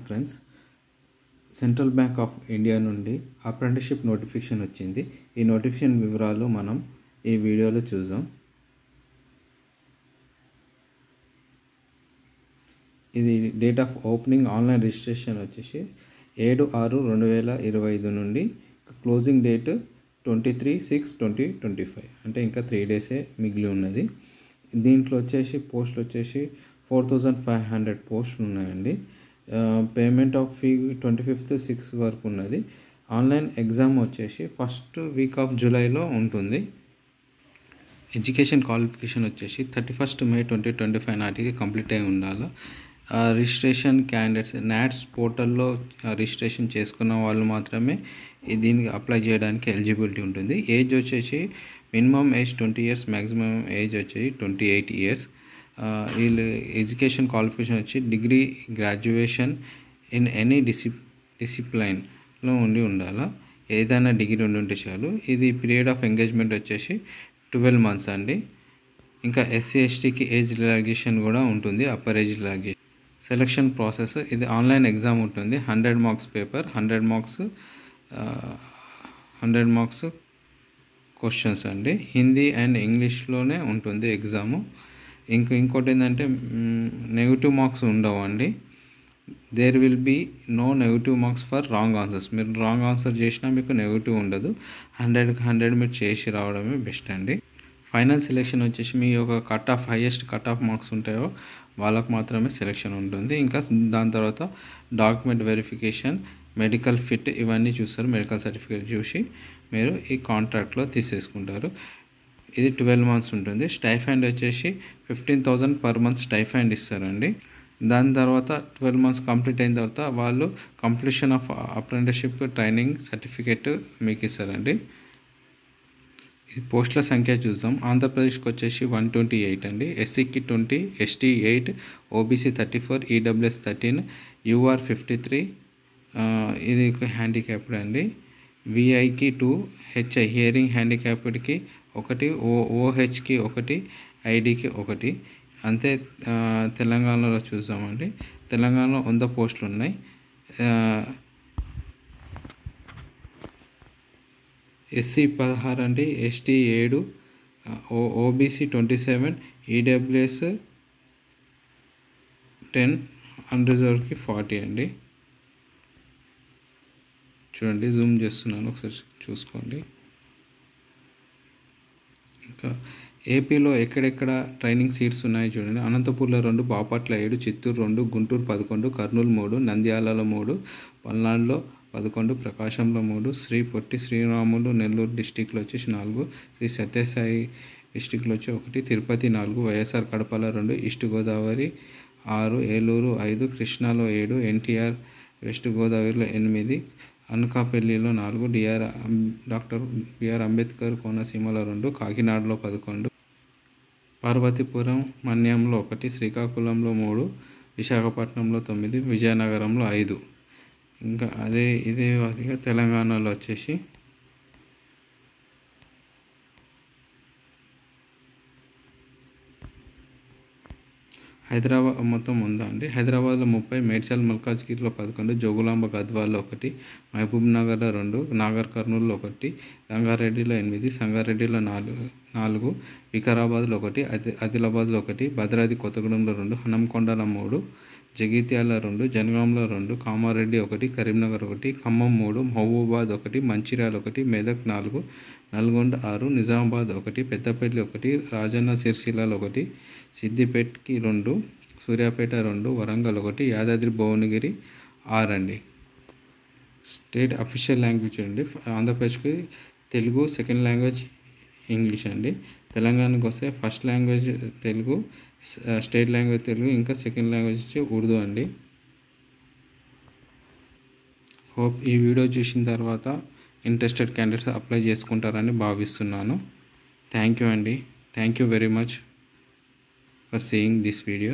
Friends, central bank of India నుండి apprenticeship notification వచ్చింది. ఈ నోటిఫికేషన్ వివరాలు మనం ఈ వీడియోలో చూద్దాం. ఇది date of opening online registration వచ్చేసి 7/6/2025 నుండి క్లోజింగ్ డేట్ 23/6/2025, అంటే ఇంకా 3 డేసే మిగిలి ఉన్నది. దీంట్లో వచ్చేసి పోస్టులు వచ్చేసి 4500 పోస్టులు ఉన్నాయండి. పేమెంట్ ఆఫ్ ఫీ 25/6 వరకు ఉన్నది. ఆన్లైన్ ఎగ్జామ్ వచ్చేసి ఫస్ట్ వీక్ ఆఫ్ జూలైలో ఉంటుంది. ఎడ్యుకేషన్ క్వాలిఫికేషన్ వచ్చేసి 31 May 2025 నాటికి కంప్లీట్ అయి ఉండాలి. రిజిస్ట్రేషన్ క్యాండిడేట్స్ నాట్స్ పోర్టల్లో రిజిస్ట్రేషన్ చేసుకున్న వాళ్ళు మాత్రమే దీనికి అప్లై చేయడానికి ఎలిజిబిలిటీ ఉంటుంది. ఏజ్ వచ్చేసి minimum age 20 years, maximum age వచ్చేసి 28 years. వీళ్ళు ఎడ్యుకేషన్ క్వాలిఫికేషన్ వచ్చి డిగ్రీ, గ్రాడ్యుయేషన్ ఇన్ ఎనీ డిసిప్లైన్లో ఉండాలా. ఏదైనా డిగ్రీ ఉంటే చాలు. ఇది పీరియడ్ ఆఫ్ ఎంగేజ్మెంట్ వచ్చేసి 12 months అండి. ఇంకా SC STకి ఏజ్ రిలాక్సేషన్ కూడా ఉంటుంది, upper age relaxation. Selection process ఇది ఆన్లైన్ ఎగ్జామ్ ఉంటుంది. 100 marks పేపర్, 100 marks క్వశ్చన్స్ అండి. హిందీ అండ్ ఇంగ్లీష్లోనే ఉంటుంది ఎగ్జాము. ఇంకోటి ఏంటంటే నెగిటివ్ మార్క్స్ ఉండవు అండి. There will be no negative marks for wrong answers. మీరు రాంగ్ ఆన్సర్ చేసినా మీకు నెగిటివ్ ఉండదు. 100కి 100 మీరు చేసి రావడమే బెస్ట్ అండి. ఫైనల్ సెలెక్షన్ వచ్చేసి మీ యొక్క హైయెస్ట్ కట్ ఆఫ్ మార్క్స్ ఉంటాయో వాళ్ళకు మాత్రమే సెలెక్షన్ ఉంటుంది. ఇంకా దాని తర్వాత డాక్యుమెంట్ వెరిఫికేషన్, మెడికల్ ఫిట్ ఇవన్నీ చూస్తారు. మెడికల్ సర్టిఫికేట్ చూసి మీరు ఈ కాంట్రాక్ట్లో తీసేసుకుంటారు. ఇది 12 months ఉంటుంది. స్టైఫండ్ వచ్చేసి 15,000 per month స్టైఫండ్ ఇస్తారండి. దాని తర్వాత 12 months కంప్లీట్ అయిన తర్వాత వాళ్ళు completion of apprenticeship training certificate మీకు ఇస్తారండి. ఈ పోస్టుల సంఖ్య చూద్దాం. ఆంధ్రప్రదేశ్కి వచ్చేసి 128 అండి. SCకి 20, ST 8, OBC 34, EWS 13, UR 53. ఇది హ్యాండిక్యాప్డ్ అండి. VIకి 2, HI హియరింగ్ హ్యాండిక్యాప్డ్కి 1, OHకి 1, IDకి 1. అంతే. తెలంగాణలో చూద్దామండి. తెలంగాణలో 100 పోస్టులు ఉన్నాయి. SC 16 అండి, ST 7, OBC 27, EWS 10, అన్రిజర్వ్డ్కి 40 అండి. చూడండి, జూమ్ చేస్తున్నాను, ఒకసారి చూసుకోండి. ఇంకా ఏపీలో ఎక్కడెక్కడ ట్రైనింగ్ సీట్స్ ఉన్నాయో చూడండి. అనంతపూర్లో 2, బాపట్ల 7, చిత్తూరు 2, గుంటూరు 11, కర్నూలు 3, నంద్యాలలో 3, పల్నాడులో 11, ప్రకాశంలో 3, శ్రీ పొట్టి శ్రీరాములు నెల్లూరు డిస్టిక్లో వచ్చేసి 4, శ్రీ సత్యసాయి డిస్టిక్లో వచ్చి 1, తిరుపతి 4, వైఎస్ఆర్ కడపలో 2, east Godavari 6, Eluru 5, కృష్ణాలో 7, NTR west గోదావరిలో 8, అనకాపల్లిలో 4, డాక్టర్ బిఆర్ అంబేద్కర్ కోనసీమలో 2, కాకినాడలో 11, పార్వతీపురం మన్యంలో 1, శ్రీకాకుళంలో 3, విశాఖపట్నంలో 9, విజయనగరంలో 5. ఇంకా ఇదే తెలంగాణలో వచ్చేసి హైదరాబాద్ మొత్తం ఉందా అండి. హైదరాబాద్లో 30, మేడ్చల్ మల్కాజ్గిరిలో 11, జోగులాంబ గద్వాల్లో 1, మహబూబ్ నగర్లో 2, నాగర్ కర్నూల్లో 1, రంగారెడ్డిలో 8, సంగారెడ్డిలో 4, వికారాబాద్లో 1, ఆదిలాబాద్లో 1, భద్రాద్రి కొత్తగూడెంలో 2, హనంకొండలో 3, జగిత్యాల 2, జనగాంలో 2, కామారెడ్డి 1, కరీంనగర్ 1, ఖమ్మం 3, మహబూబాబాద్ 1, మంచిర్యాల 1, మెదక్ 4, నల్గొండ 6, నిజామాబాద్ 1, పెద్దపల్లి 1, రాజన్న సిరిసిల్లలో 1, సిద్దిపేటకి 2, సూర్యాపేట 2, వరంగల్ 1, యాదాద్రి భువనగిరి 6 అండి. స్టేట్ అఫీషియల్ లాంగ్వేజ్ అండి. ఆంధ్రప్రదేశ్కి తెలుగు, సెకండ్ లాంగ్వేజ్ ఇంగ్లీష్ అండి. తెలంగాణకు వస్తే first language Telugu, state language Telugu, ఇంకా సెకండ్ లాంగ్వేజ్ వచ్చి ఉర్దూ అండి. హోప్ ఈ వీడియో చూసిన తర్వాత ఇంట్రెస్టెడ్ క్యాండిడేట్స్ అప్లై చేసుకుంటారని భావిస్తున్నాను. థ్యాంక్ యూ అండి. Thank you very much for seeing this video.